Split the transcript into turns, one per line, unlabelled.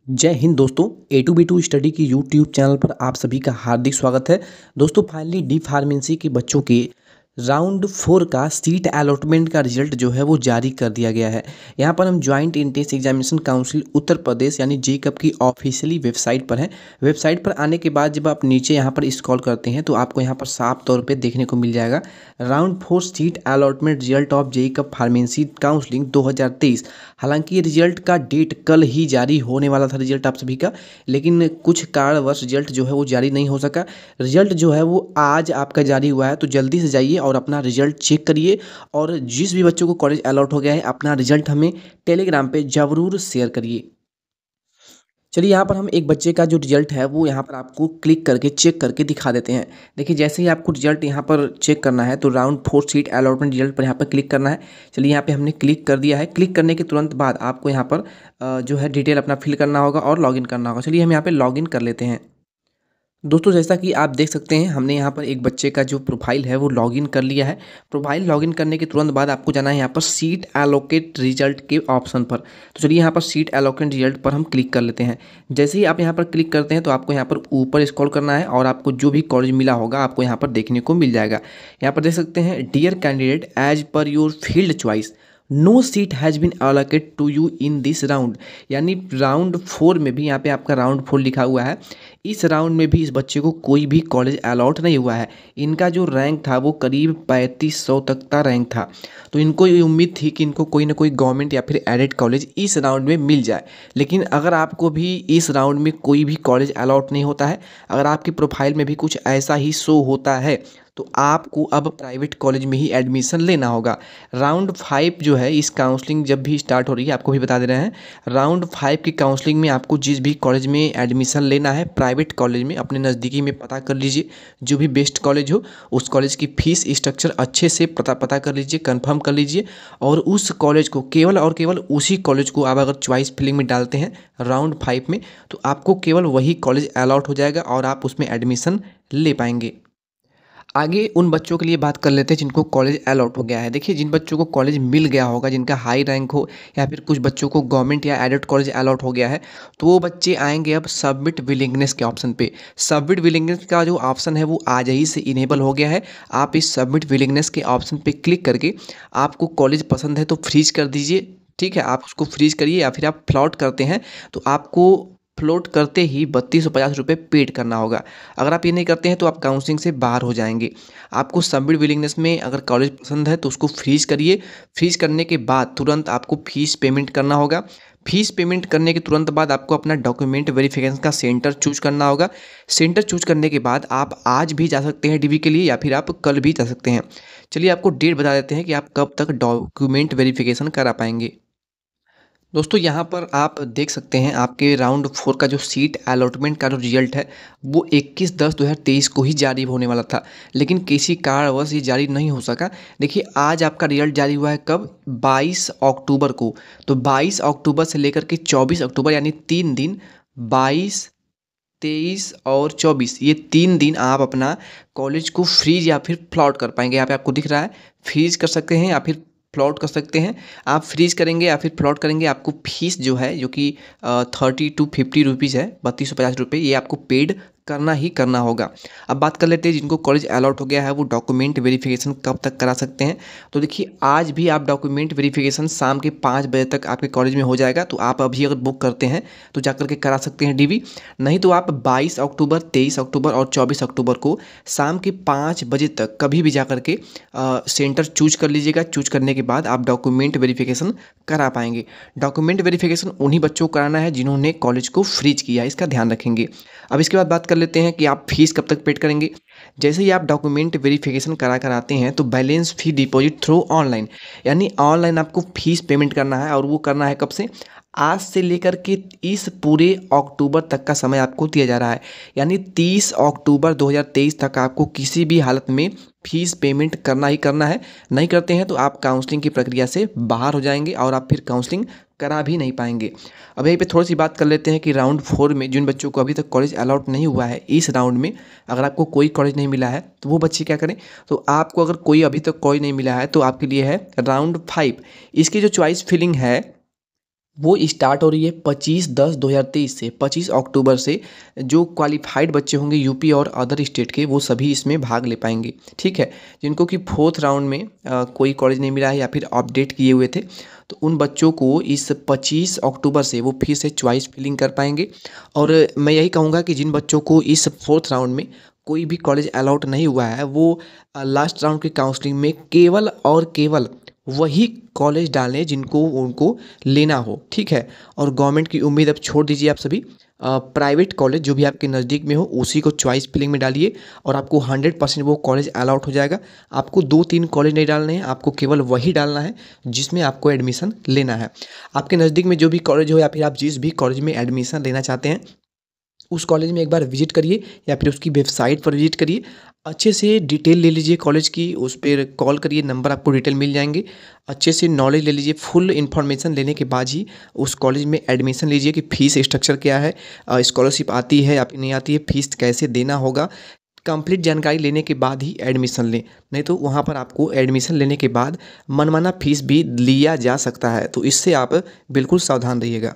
जय हिंद दोस्तों। ए to be to study की यूट्यूब चैनल पर आप सभी का हार्दिक स्वागत है। दोस्तों फाइनली डी फार्मेसी के बच्चों के राउंड 4 का सीट अलॉटमेंट का रिजल्ट जो है वो जारी कर दिया गया है। यहाँ पर हम joint entrance examination council Uttar Pradesh यानी जेकब की ऑफिशियली वेबसाइट पर हैं। वेबसाइट पर आने के बाद जब आप नीचे यहाँ पर स्क्रॉल करते हैं तो आपको यहाँ पर साफ तौर पे देखने को मिल जाएगा round 4 seat allotment result of Jacob pharmacy counselling 2023। हालांकि ये रिजल्ट का डेट कल ही जारी होने वाला था रिजल्ट आप सभी का, लेकिन कुछ कारणवश रिजल्ट जो है वो जारी नहीं हो सका। रिजल्ट जो है वो आज आपका जारी हुआ है, तो जल्दी से जाइए और अपना रिजल्ट चेक करिए। और जिस भी बच्चों को कॉलेज अलॉट हो गया है अपना रिजल्ट हमें टेलीग्राम पे ज़रूर शेयर करिए। चलिए यहाँ पर हम एक बच्चे का जो रिजल्ट है वो यहाँ पर आपको क्लिक करके चेक करके दिखा देते हैं। देखिए जैसे ही आपको रिजल्ट यहाँ पर चेक करना है तो राउंड 4 सीट अलॉटमेंट रिजल्ट पर यहाँ पर क्लिक करना है। चलिए यहाँ पे हमने क्लिक कर दिया है। क्लिक करने के तुरंत बाद आपको यहाँ पर जो है डिटेल अपना फिल करना होगा और लॉगिन करना होगा। चलिए हम यहाँ पर लॉगिन कर लेते हैं। दोस्तों जैसा कि आप देख सकते हैं हमने यहाँ पर एक बच्चे का जो प्रोफाइल है वो लॉगिन कर लिया है। प्रोफाइल लॉगिन करने के तुरंत बाद आपको जाना है यहाँ पर सीट एलोकेट रिजल्ट के ऑप्शन पर। तो चलिए यहाँ पर सीट एलोकेट रिजल्ट पर हम क्लिक कर लेते हैं। जैसे ही आप यहाँ पर क्लिक करते हैं तो आपको यहाँ पर ऊपर स्क्रॉल करना है और आपको जो भी कॉलेज मिला होगा आपको यहाँ पर देखने को मिल जाएगा। यहाँ पर देख सकते हैं dear candidate as per your field choice no seat has been allocate to you in this round. यानी राउंड 4 में भी यहाँ पे आपका राउंड 4 लिखा हुआ है। इस राउंड में भी इस बच्चे को कोई भी कॉलेज अलॉट नहीं हुआ है। इनका जो रैंक था वो करीब 3500 तक का रैंक था, तो इनको ये उम्मीद थी कि इनको कोई ना कोई गवर्नमेंट या फिर एडेड कॉलेज इस राउंड में मिल जाए। लेकिन अगर आपको भी इस राउंड में कोई भी कॉलेज अलॉट नहीं होता है, अगर आपकी प्रोफाइल में भी कुछ ऐसा ही शो होता है, तो आपको अब प्राइवेट कॉलेज में ही एडमिशन लेना होगा। राउंड 5 जो है इस काउंसलिंग जब भी स्टार्ट हो रही है आपको भी बता दे रहे हैं। राउंड 5 की काउंसलिंग में आपको जिस भी कॉलेज में एडमिशन लेना है प्राइवेट कॉलेज में अपने नज़दीकी में पता कर लीजिए। जो भी बेस्ट कॉलेज हो उस कॉलेज की फ़ीस स्ट्रक्चर अच्छे से पता कर लीजिए, कंफर्म कर लीजिए। और उस कॉलेज को केवल और केवल उसी कॉलेज को आप अगर चॉइस फिलिंग में डालते हैं राउंड 5 में तो आपको केवल वही कॉलेज अलॉट हो जाएगा और आप उसमें एडमिशन ले पाएंगे। आगे उन बच्चों के लिए बात कर लेते हैं जिनको कॉलेज अलॉट हो गया है। देखिए जिन बच्चों को कॉलेज मिल गया होगा, जिनका हाई रैंक हो या फिर कुछ बच्चों को गवर्नमेंट या एडेड कॉलेज अलॉट हो गया है, तो वो बच्चे आएंगे अब सबमिट विलिंगनेस के ऑप्शन पे। सबमिट विलिंगनेस का जो ऑप्शन है वो आज ही से इनेबल हो गया है। आप इस सबमिट विलिंगनेस के ऑप्शन पे क्लिक करके आपको कॉलेज पसंद है तो फ्रीज कर दीजिए। ठीक है, आप उसको फ्रीज करिए, या फिर आप फ्लॉट करते हैं तो आपको फ्लोट करते ही 3250 रुपये पेड करना होगा। अगर आप ये नहीं करते हैं तो आप काउंसलिंग से बाहर हो जाएंगे। आपको सबमिट विलिंगनेस में अगर कॉलेज पसंद है तो उसको फ्रीज करिए। फ्रीज करने के बाद तुरंत आपको फीस पेमेंट करना होगा। फीस पेमेंट करने के तुरंत बाद आपको अपना डॉक्यूमेंट वेरिफिकेशन का सेंटर चूज करना होगा। सेंटर चूज करने के बाद आप आज भी जा सकते हैं डीवी के लिए, या फिर आप कल भी जा सकते हैं। चलिए आपको डेट बता देते हैं कि आप कब तक डॉक्यूमेंट वेरिफिकेशन करा पाएंगे। दोस्तों यहाँ पर आप देख सकते हैं आपके राउंड 4 का जो सीट अलॉटमेंट का जो रिजल्ट है वो 21/10/2023 को ही जारी होने वाला था, लेकिन किसी कारणवश ये जारी नहीं हो सका। देखिए आज आपका रिजल्ट जारी हुआ है कब, 22 अक्टूबर को। तो 22 अक्टूबर से लेकर के 24 अक्टूबर यानी 3 दिन, 22, 23 और 24, ये 3 दिन आप अपना कॉलेज को फ्रीज या फिर फ्लॉट कर पाएंगे। यहाँ पे आपको दिख रहा है फ्रीज कर सकते हैं या फिर प्लॉट कर सकते हैं। आप फ्रीज करेंगे या फिर प्लॉट करेंगे, आपको फीस जो है जो कि 30 to 50 रुपीज़ है, 3250 रुपये, ये आपको पेड करना ही करना होगा। अब बात कर लेते हैं जिनको कॉलेज अलॉट हो गया है वो डॉक्यूमेंट वेरिफिकेशन कब तक करा सकते हैं। तो देखिए आज भी आप डॉक्यूमेंट वेरिफिकेशन शाम के 5 बजे तक आपके कॉलेज में हो जाएगा। तो आप अभी अगर बुक करते हैं तो जाकर के करा सकते हैं डीवी। नहीं तो आप 22 अक्टूबर, 23 अक्टूबर और 24 अक्टूबर को शाम के 5 बजे तक कभी भी जाकर के सेंटर चूज कर लीजिएगा। चूज करने के बाद आप डॉक्यूमेंट वेरिफिकेशन करा पाएंगे। डॉक्यूमेंट वेरिफिकेशन उन्हीं बच्चों को कराना है जिन्होंने कॉलेज को फ्रीज किया है, इसका ध्यान रखेंगे। अब इसके बाद बात कर लेते हैं कि आप फीस कब तक पेड करेंगे। जैसे ही आप डॉक्यूमेंट वेरिफिकेशन करा आते हैं तो बैलेंस फी डिपॉजिट थ्रू ऑनलाइन, यानी ऑनलाइन आपको फीस पेमेंट करना है। और वो करना है कब से, आज से लेकर के इस पूरे अक्टूबर तक का समय आपको दिया जा रहा है। यानी 30 अक्टूबर 2023 तक आपको किसी भी हालत में फीस पेमेंट करना ही करना है। नहीं करते हैं तो आप काउंसलिंग की प्रक्रिया से बाहर हो जाएंगे और आप फिर काउंसलिंग करा भी नहीं पाएंगे। अब यहीं पे थोड़ी सी बात कर लेते हैं कि राउंड 4 में जिन बच्चों को अभी तक कॉलेज अलॉट नहीं हुआ है, इस राउंड में अगर आपको कोई कॉलेज नहीं मिला है तो वो बच्चे क्या करें। तो आपको अगर कोई अभी तक कॉलेज नहीं मिला है तो आपके लिए है राउंड 5। इसकी जो चॉइस फिलिंग है वो स्टार्ट हो रही है 25/10/2023 से। 25 अक्टूबर से जो क्वालिफाइड बच्चे होंगे यूपी और अदर स्टेट के, वो सभी इसमें भाग ले पाएंगे। ठीक है, जिनको कि फोर्थ राउंड में कोई कॉलेज नहीं मिला है या फिर अपडेट किए हुए थे, तो उन बच्चों को इस 25 अक्टूबर से वो फिर से चॉइस फिलिंग कर पाएंगे। और मैं यही कहूँगा कि जिन बच्चों को इस फोर्थ राउंड में कोई भी कॉलेज अलॉट नहीं हुआ है, वो लास्ट राउंड की काउंसलिंग में केवल और केवल वही कॉलेज डालें जिनको उनको लेना हो। ठीक है, और गवर्नमेंट की उम्मीद अब छोड़ दीजिए आप सभी। प्राइवेट कॉलेज जो भी आपके नज़दीक में हो उसी को चॉइस फिलिंग में डालिए और आपको 100% वो कॉलेज अलॉट हो जाएगा। आपको 2-3 कॉलेज नहीं डालने हैं, आपको केवल वही डालना है जिसमें आपको एडमिशन लेना है। आपके नज़दीक में जो भी कॉलेज हो या फिर आप जिस भी कॉलेज में एडमिशन लेना चाहते हैं, उस कॉलेज में एक बार विजिट करिए या फिर उसकी वेबसाइट पर विजिट करिए। अच्छे से डिटेल ले लीजिए कॉलेज की, उस पर कॉल करिए, नंबर आपको डिटेल मिल जाएंगे। अच्छे से नॉलेज ले लीजिए, फुल इन्फॉर्मेशन लेने के बाद ही उस कॉलेज में एडमिशन लीजिए कि फ़ीस स्ट्रक्चर क्या है, स्कॉलरशिप आती है या फिर नहीं आती है, फ़ीस कैसे देना होगा। कंप्लीट जानकारी लेने के बाद ही एडमिशन लें, नहीं तो वहाँ पर आपको एडमिशन लेने के बाद मनमाना फ़ीस भी लिया जा सकता है। तो इससे आप बिल्कुल सावधान रहिएगा।